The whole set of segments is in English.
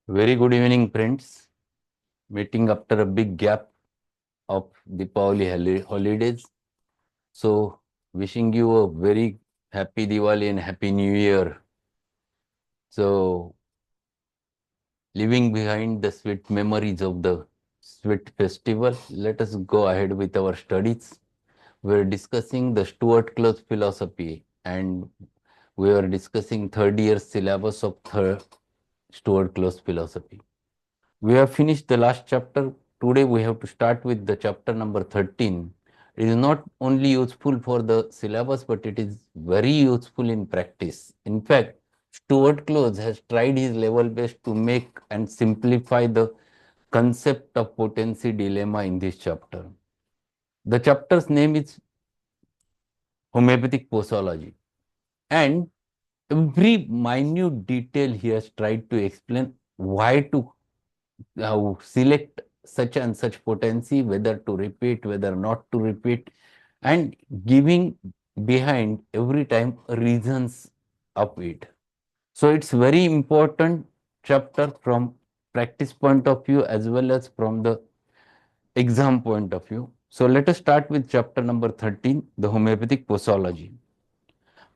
Very good evening, friends. Meeting after a big gap of Deepavali holidays. So, wishing you a very happy Diwali and happy New Year. So, leaving behind the sweet memories of the sweet festival, let us go ahead with our studies. We are discussing the Stuart Close philosophy, and we are discussing third year syllabus of third Stuart Close philosophy. We have finished the last chapter. Today we have to start with the chapter number 13. It is not only useful for the syllabus, but it is very useful in practice. In fact, Stuart Close has tried his level best to make and simplify the concept of potency dilemma in this chapter. The chapter's name is Homoeopathic Posology, and every minute detail he has tried to explain why to select such and such potency, whether to repeat, whether not to repeat, and giving behind every time reasons of it. So it's very important chapter from practice point of view as well as from the exam point of view. So let us start with chapter number 13, the homeopathic posology.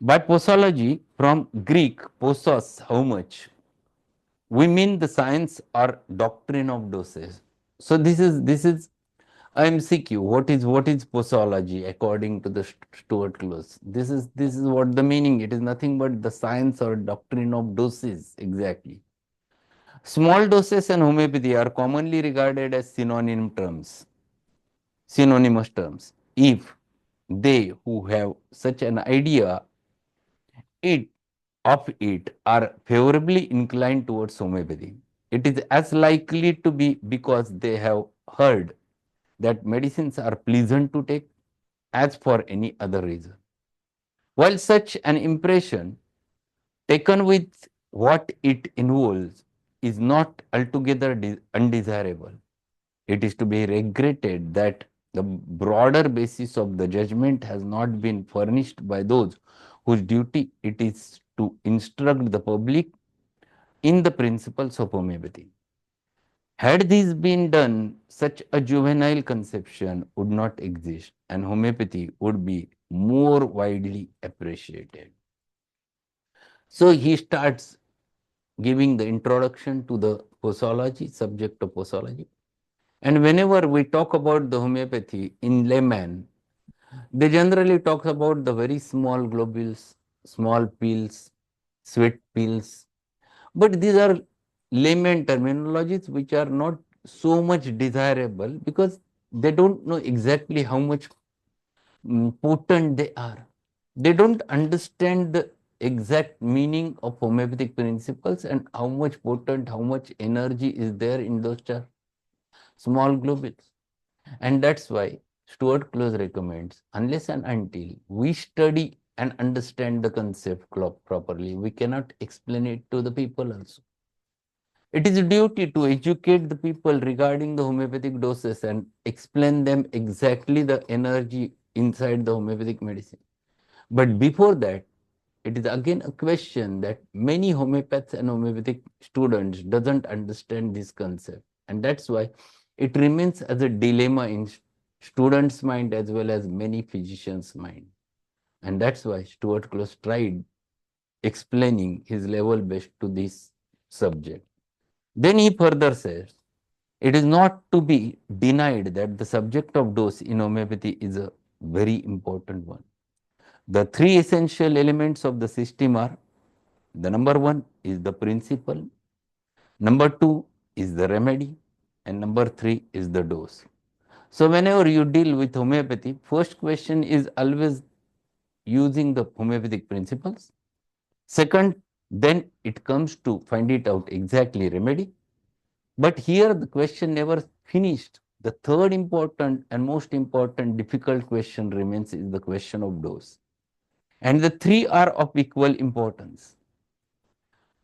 By posology, from Greek, posos, how much, we mean the science or doctrine of doses. So this is MCQ. What is posology according to the Stuart Close? This is what the meaning. It is nothing but the science or doctrine of doses exactly. Small doses and homeopathy are commonly regarded as synonymous terms. If they who have such an idea it it are favorably inclined towards homeopathy, it is as likely to be because they have heard that medicines are pleasant to take as for any other reason. While such an impression, taken with what it involves, is not altogether undesirable, it is to be regretted that the broader basis of the judgment has not been furnished by those whose duty it is to instruct the public in the principles of homeopathy. Had this been done, such a juvenile conception would not exist and homeopathy would be more widely appreciated. So he starts giving the introduction to the posology, subject of posology. And whenever we talk about the homeopathy in layman, they generally talk about the very small globules, small pills, sweet pills. But these are layman terminologies which are not so much desirable because they don't know exactly how much potent they are. They don't understand the exact meaning of homeopathic principles and how much potent, how much energy is there in those small globules. And that's why Stuart Close recommends, unless and until we study and understand the concept properly, we cannot explain it to the people also. It is a duty to educate the people regarding the homeopathic doses and explain them exactly the energy inside the homeopathic medicine. But before that, it is again a question that many homeopaths and homeopathic students doesn't understand this concept. And that's why it remains as a dilemma in students' mind as well as many physicians' mind. And that's why Stuart Close tried explaining his level best to this subject. Then he further says, it is not to be denied that the subject of dose in homeopathy is a very important one. The three essential elements of the system are, the number one is the principle, number two is the remedy, and number three is the dose. So whenever you deal with homeopathy, first question is always using the homeopathic principles. Second, then it comes to find it out exactly remedy. But here the question never finished. The third important and most important difficult question remains is the question of dose. And the three are of equal importance.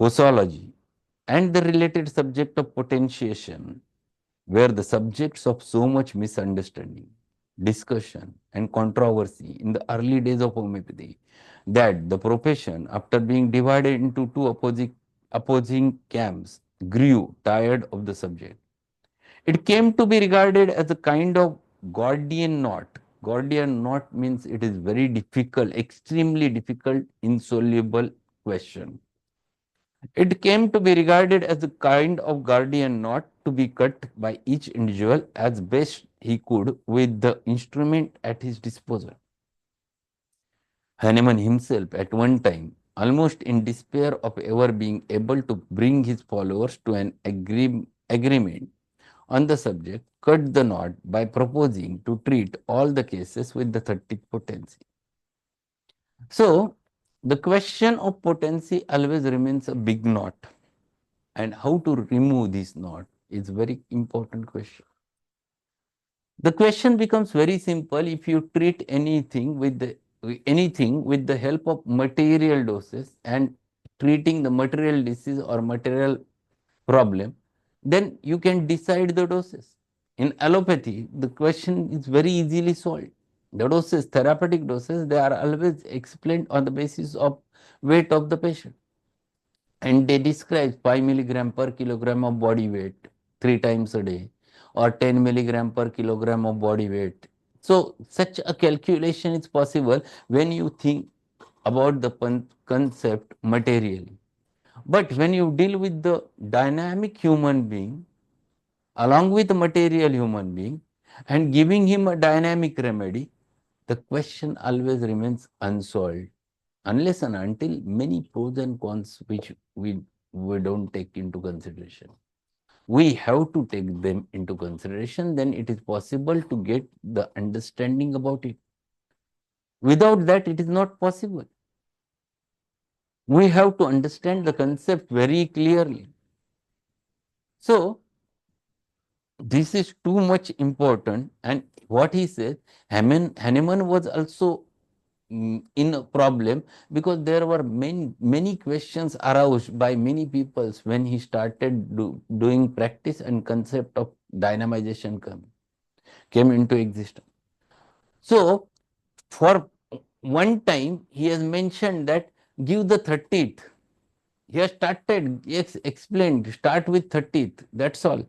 Posology and the related subject of potentiation were the subjects of so much misunderstanding, discussion, and controversy in the early days of homeopathy that the profession, after being divided into two opposing camps, grew tired of the subject. It came to be regarded as a kind of Gordian knot. Gordian knot means it is very difficult, extremely difficult, insoluble question. It came to be regarded as a kind of Gordian knot to be cut by each individual as best he could with the instrument at his disposal. Hahnemann himself, at one time, almost in despair of ever being able to bring his followers to an agreement on the subject, cut the knot by proposing to treat all the cases with the 30th potency. So, the question of potency always remains a big knot, and how to remove this knot is very important question. The question becomes very simple if you treat anything with the help of material doses and treating the material disease or material problem, then you can decide the doses. In allopathy, the question is very easily solved. The doses, therapeutic doses, they are always explained on the basis of weight of the patient. And they describe 5 milligram per kilogram of body weight 3 times a day or 10 milligram per kilogram of body weight. So, such a calculation is possible when you think about the concept materially. But when you deal with the dynamic human being along with the material human being and giving him a dynamic remedy, the question always remains unsolved unless and until many pros and cons which we don't take into consideration. We have to take them into consideration, then it is possible to get the understanding about it. Without that, it is not possible. We have to understand the concept very clearly. So, this is too much important, and what he says, Hahnemann was also in a problem because there were many questions aroused by many peoples when he started doing practice and concept of dynamization came into existence. So, for one time, he has mentioned that give the 30th. He has started, yes, explained, start with 30th, that's all.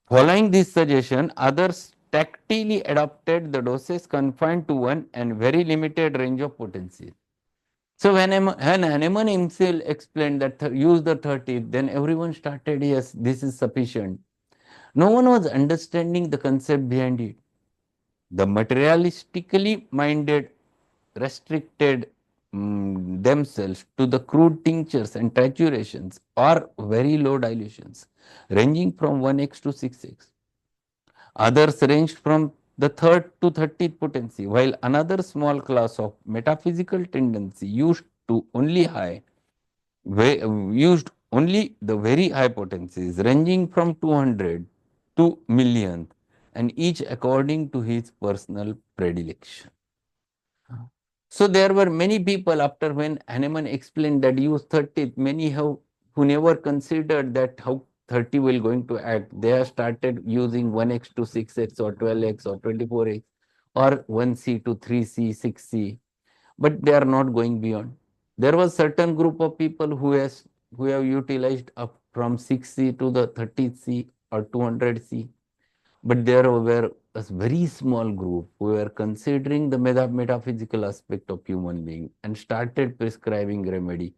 Following this suggestion, others tactily adopted the doses confined to one and very limited range of potencies. So when Hahnemann himself explained that use the 30th, then everyone started, yes, this is sufficient. No one was understanding the concept behind it. The materialistically minded restricted themselves to the crude tinctures and triturations or very low dilutions, ranging from 1x to 6x. Others ranged from the third to 30th potency, while another small class of metaphysical tendency used only the very high potencies, ranging from 200 to millionth, and each according to his personal predilection. So there were many people after when Hahnemann explained that use 30th, many have who never considered that how 30 will going to act. They have started using 1x to 6x or 12x or 24x or 1c to 3c, 6c, but they are not going beyond. There was certain group of people who have utilized up from 6c to the 30c or 200c, but there were a very small group who were considering the metaphysical aspect of human being and started prescribing remedy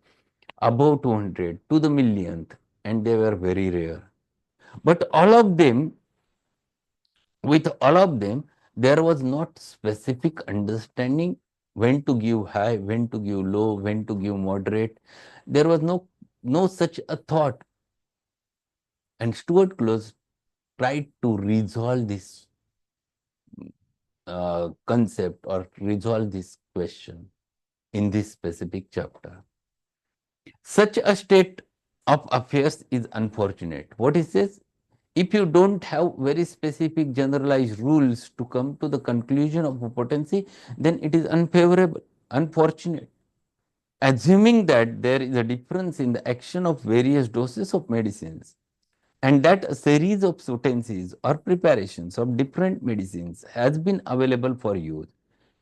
above 200 to the millionth, and they were very rare. But with all of them, there was not specific understanding when to give high, when to give low, when to give moderate. There was no such a thought. And Stuart Close tried to resolve this concept or resolve this question in this specific chapter. Such a state of affairs is unfortunate. What he says, if you don't have very specific generalized rules to come to the conclusion of a potency, then it is unfavorable, unfortunate. Assuming that there is a difference in the action of various doses of medicines and that a series of potencies or preparations of different medicines has been available for use,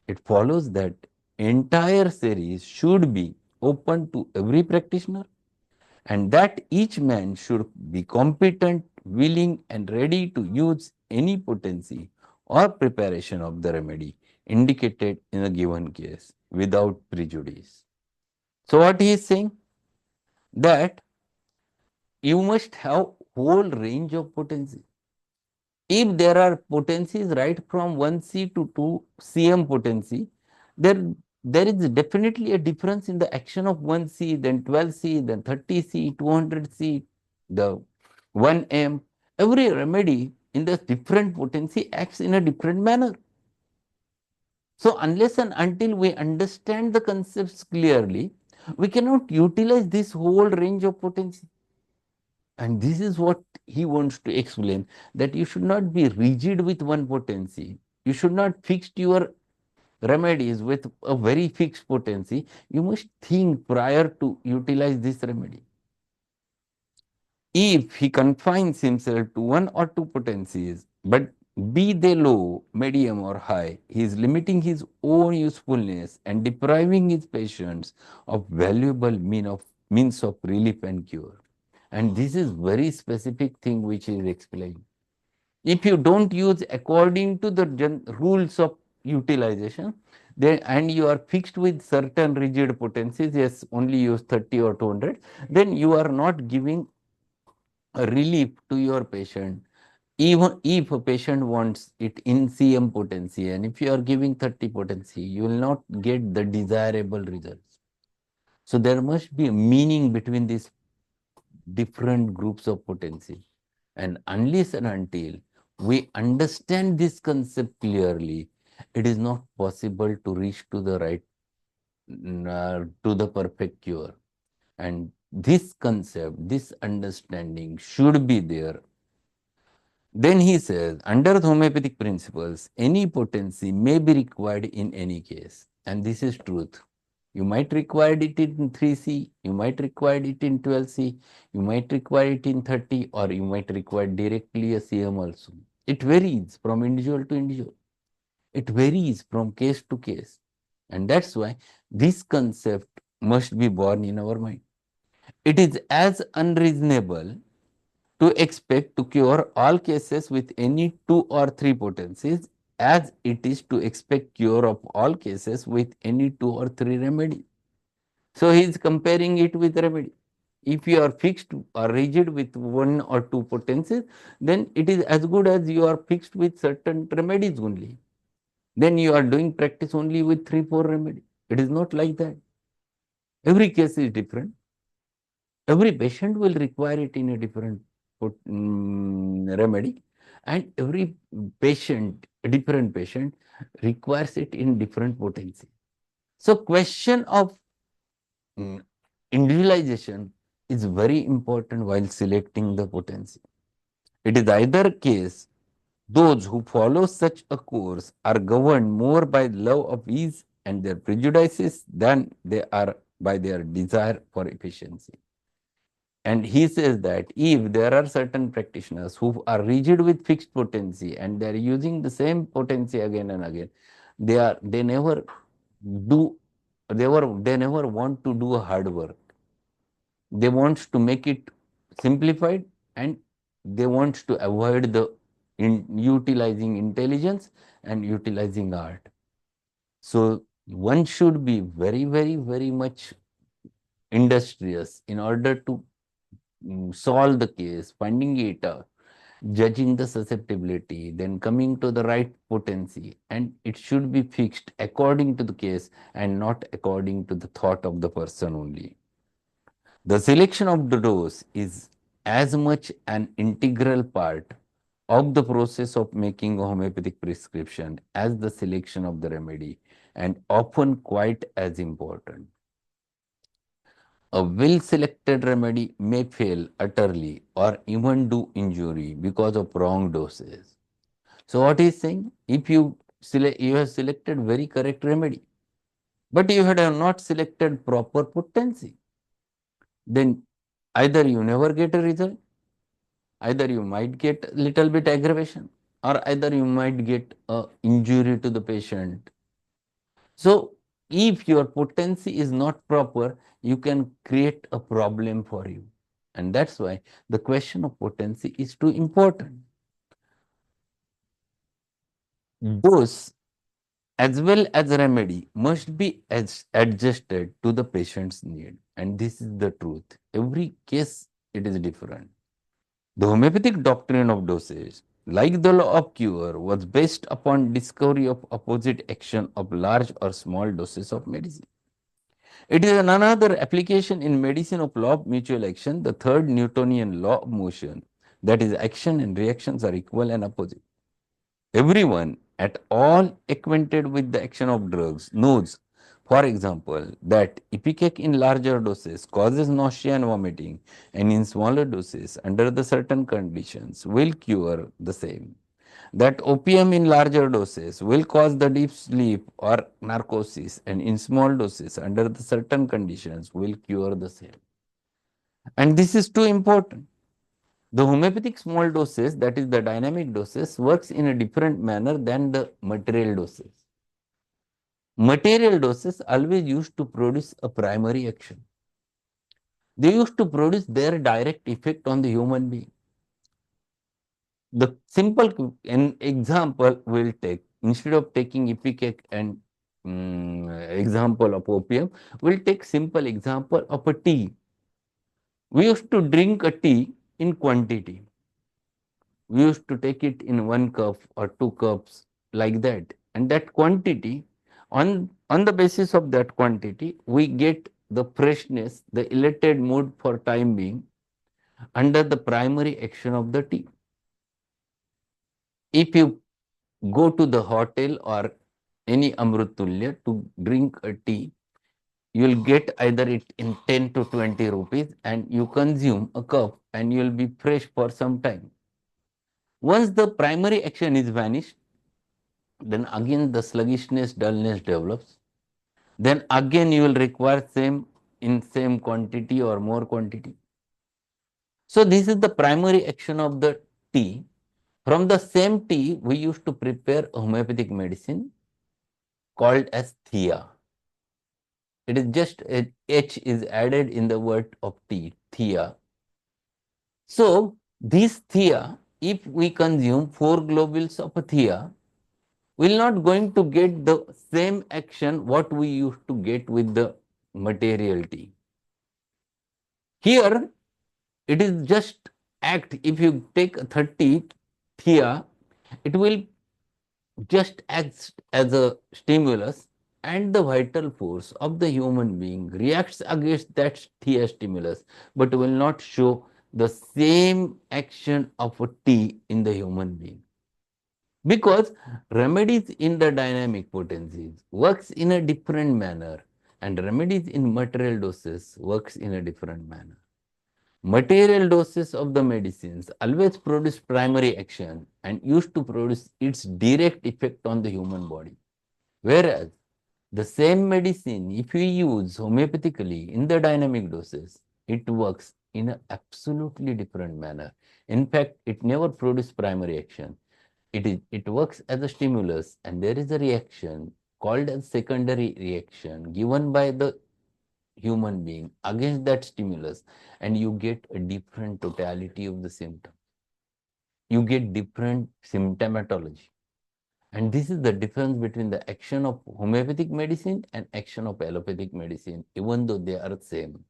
it follows that entire series should be open to every practitioner and that each man should be competent, willing, and ready to use any potency or preparation of the remedy indicated in a given case without prejudice. So, what he is saying? That you must have whole range of potency. If there are potencies right from 1C to 2 cm potency, there is definitely a difference in the action of 1C, then 12C, then 30C, 200C, the 1M. Every remedy in the different potency acts in a different manner. So, unless and until we understand the concepts clearly, we cannot utilize this whole range of potency. And this is what he wants to explain, that you should not be rigid with one potency. You should not fix your remedies with a very fixed potency. You must think prior to utilize this remedy. If he confines himself to one or two potencies, but be they low, medium, or high, he is limiting his own usefulness and depriving his patients of valuable means of relief and cure. And this is very specific thing which is explained. If you don't use according to the rules of utilization, then and you are fixed with certain rigid potencies, yes, only use 30 or 200, then you are not giving a relief to your patient. Even if a patient wants it in cm potency, and if you are giving 30 potency, you will not get the desirable results. So there must be a meaning between these different groups of potency. And unless and until we understand this concept clearly, it is not possible to reach to the right, to the perfect cure. And this concept, this understanding should be there. Then he says, under the homeopathic principles, any potency may be required in any case. And this is truth. You might require it in 3C, you might require it in 12C, you might require it in 30, or you might require directly a CM also. It varies from individual to individual. It varies from case to case. And that's why this concept must be born in our mind. It is as unreasonable to expect to cure all cases with any 2 or 3 potencies as it is to expect cure of all cases with any 2 or 3 remedies. So he is comparing it with remedy. If you are fixed or rigid with 1 or 2 potencies, then it is as good as you are fixed with certain remedies only. Then you are doing practice only with 3, 4 remedies. It is not like that. Every case is different. Every patient will require it in a different remedy, and every patient, a different patient, requires it in different potency. So question of individualization is very important while selecting the potency. It is either case those who follow such a course are governed more by love of ease and their prejudices than they are by their desire for efficiency. And he says that if there are certain practitioners who are rigid with fixed potency and they are using the same potency again and again, they never do they never want to do a hard work. They want to make it simplified, and they want to avoid the utilizing intelligence and utilizing art. So one should be very, very, very much industrious in order to solve the case, finding it out, judging the susceptibility, then coming to the right potency, and it should be fixed according to the case and not according to the thought of the person only. The selection of the dose is as much an integral part of the process of making a homeopathic prescription as the selection of the remedy, and often quite as important. A well-selected remedy may fail utterly or even do injury because of wrong doses. So what he is saying, if you have selected very correct remedy, but you had not selected proper potency, then either you never get a result, either you might get a little bit aggravation, or either you might get a injury to the patient. So if your potency is not proper, you can create a problem for you. And that's why the question of potency is too important. Dose as well as remedy must be adjusted to the patient's need. And this is the truth. Every case it is different. The homeopathic doctrine of dosage, like the law of cure, was based upon discovery of opposite action of large or small doses of medicine. It is another application in medicine of law of mutual action, the third Newtonian law of motion, that is, action and reactions are equal and opposite. Everyone at all acquainted with the action of drugs knows, for example, that ipecac in larger doses causes nausea and vomiting, and in smaller doses, under the certain conditions, will cure the same. That opium in larger doses will cause the deep sleep or narcosis, and in small doses, under the certain conditions, will cure the same. And this is too important. The homeopathic small doses, that is the dynamic doses, works in a different manner than the material doses. Material doses always used to produce a primary action. They used to produce their direct effect on the human being. The simple an example will take, instead of taking ipecac and example of opium, we'll take simple example of a tea. We used to drink a tea in quantity. We used to take it in 1 cup or 2 cups, like that, and that quantity, on the basis of that quantity, we get the freshness, the elated mood for time being under the primary action of the tea. If you go to the hotel or any Amrutulya to drink a tea, you will get either it in 10 to 20 rupees, and you consume a cup and you will be fresh for some time. Once the primary action is vanished, then again the sluggishness, dullness develops. Then again you will require same in same quantity or more quantity. So this is the primary action of the tea. From the same tea, we used to prepare homeopathic medicine called as thea. It is just a H is added in the word of tea, thea. So this thea, if we consume 4 globules of a thea, we will not going to get the same action what we used to get with the material tea. Here, it is just act. If you take 30 thea, it will just act as a stimulus, and the vital force of the human being reacts against that thea stimulus, but will not show the same action of a tea in the human being. Because remedies in the dynamic potencies works in a different manner, and remedies in material doses works in a different manner. Material doses of the medicines always produce primary action and used to produce its direct effect on the human body. Whereas the same medicine, if we use homeopathically in the dynamic doses, it works in an absolutely different manner. In fact, it never produces primary action. It works as a stimulus, and there is a reaction called as secondary reaction given by the human being against that stimulus, and you get a different totality of the symptom. You get different symptomatology. And this is the difference between the action of homeopathic medicine and action of allopathic medicine, even though they are same.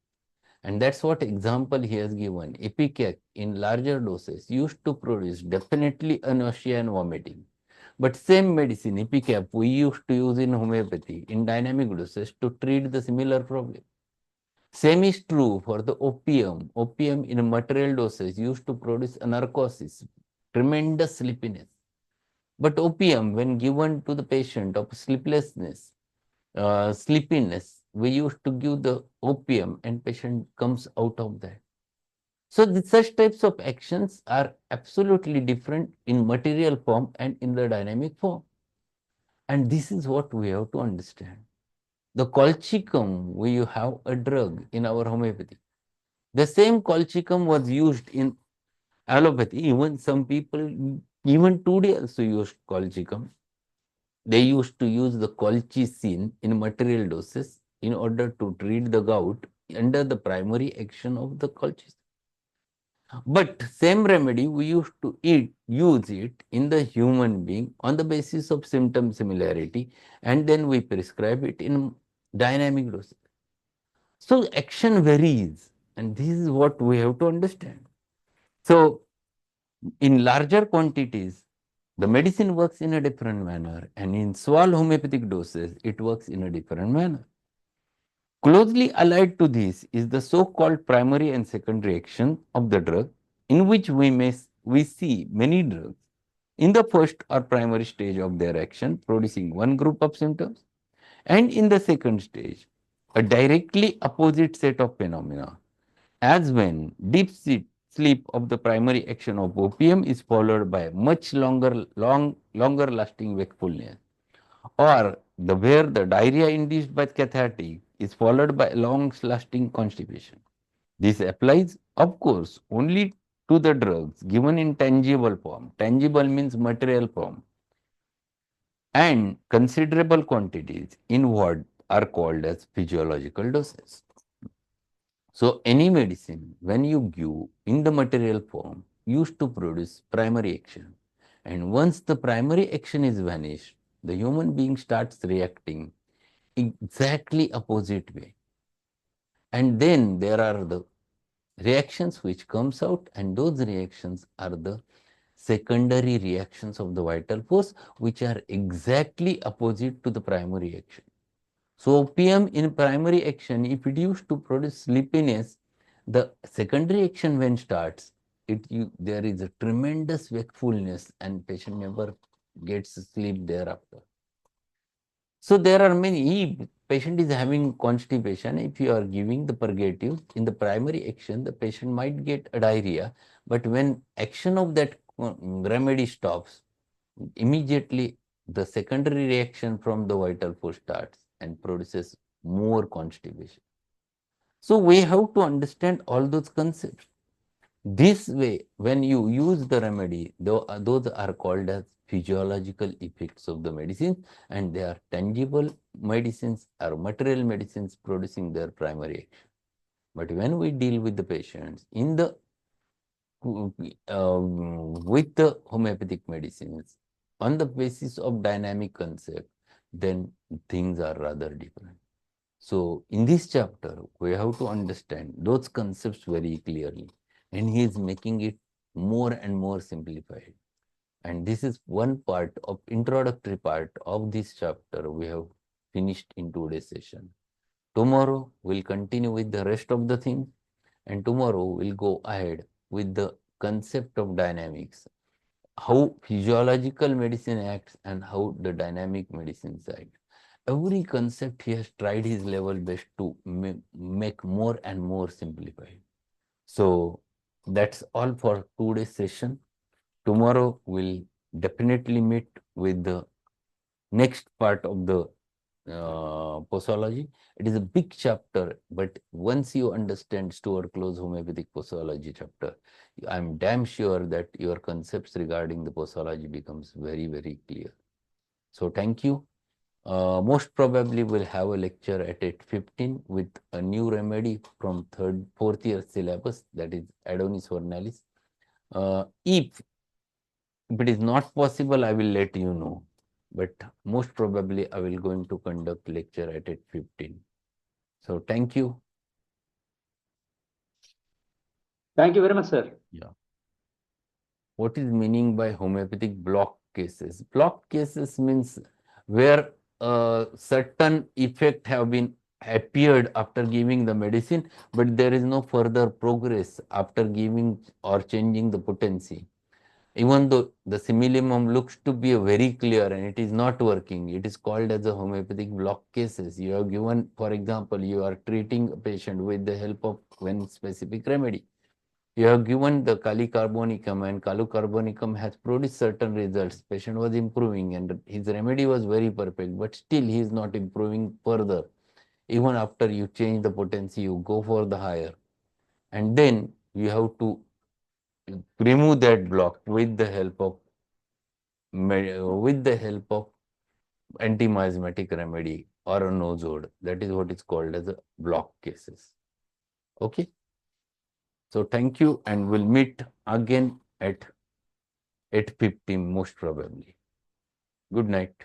And that's what example he has given. Ipecac in larger doses used to produce definitely nausea and vomiting. But same medicine, ipecac, we used to use in homeopathy in dynamic doses to treat the similar problem. Same is true for the opium. Opium in material doses used to produce a narcosis, tremendous sleepiness. But opium, when given to the patient of sleeplessness, sleepiness, we used to give the opium and patient comes out of that. So such types of actions are absolutely different in material form and in the dynamic form. And this is what we have to understand. The colchicum, we have a drug in our homeopathy. The same colchicum was used in allopathy. Even some people, even today also use colchicum. They used to use the colchicine in material doses in order to treat the gout under the primary action of the colchicine. But same remedy we used to use it in the human being on the basis of symptom similarity, and then we prescribe it in dynamic doses. So action varies, and this is what we have to understand. So in larger quantities, the medicine works in a different manner, and in small homeopathic doses, it works in a different manner. Closely allied to this is the so-called primary and secondary action of the drug, in which we see many drugs in the first or primary stage of their action producing one group of symptoms, and in the second stage a directly opposite set of phenomena, as when sleep of the primary action of opium is followed by much longer lasting wakefulness, or where the diarrhea induced by cathartic is followed by long lasting constipation. This applies, of course, only to the drugs given in tangible form. Tangible means material form, and considerable quantities in what are called as physiological doses. So any medicine, when you give in the material form, used to produce primary action. And once the primary action is vanished, the human being starts reacting exactly opposite way. And then there are the reactions which comes out, and those reactions are the secondary reactions of the vital force, which are exactly opposite to the primary action. So opium in primary action, if it used to produce sleepiness, the secondary action when starts, there is a tremendous wakefulness and patient never gets sleep thereafter. So there are many, if patient is having constipation, if you are giving the purgative in the primary action, the patient might get a diarrhea, but when action of that remedy stops, immediately the secondary reaction from the vital force starts and produces more constipation. So we have to understand all those concepts. This way, when you use the remedy, those are called as physiological effects of the medicine, and they are tangible medicines or material medicines producing their primary action. But when we deal with the patients in the with the homeopathic medicines on the basis of dynamic concept, then things are rather different. So in this chapter, we have to understand those concepts very clearly, and he is making it more and more simplified. And this is one part of introductory part of this chapter we have finished in today's session. Tomorrow we'll continue with the rest of the things, and tomorrow we'll go ahead with the concept of dynamics, how physiological medicine acts and how the dynamic medicine act. Every concept he has tried his level best to make more and more simplified. So that's all for today's session. Tomorrow we'll definitely meet with the next part of the posology. It is a big chapter, but once you understand Stuart Close Homeopathic Posology chapter, I'm damn sure that your concepts regarding the posology becomes very, very clear. So thank you. Most probably we'll have a lecture at 8:15 with a new remedy from fourth year syllabus, that is Adonis ornalis. If it is not possible, I will let you know. But most probably I will going to conduct lecture at 8:15. So thank you. Thank you very much, sir. Yeah. What is meaning by homeopathic block cases? Block cases means where a certain effect have been appeared after giving the medicine, but there is no further progress after giving or changing the potency. Even though the simillimum looks to be very clear and it is not working, it is called as a homeopathic block cases. You have given, for example, you are treating a patient with the help of one specific remedy. You have given the Kali carbonicum, and Kalu carbonicum has produced certain results. Patient was improving and his remedy was very perfect, but still he is not improving further. Even after you change the potency, you go for the higher. And then you have to remove that block with the help of anti-miasmatic remedy or a nosode. That is what is called as a block cases. Okay. So thank you, and we'll meet again at 8:50 most probably. Good night.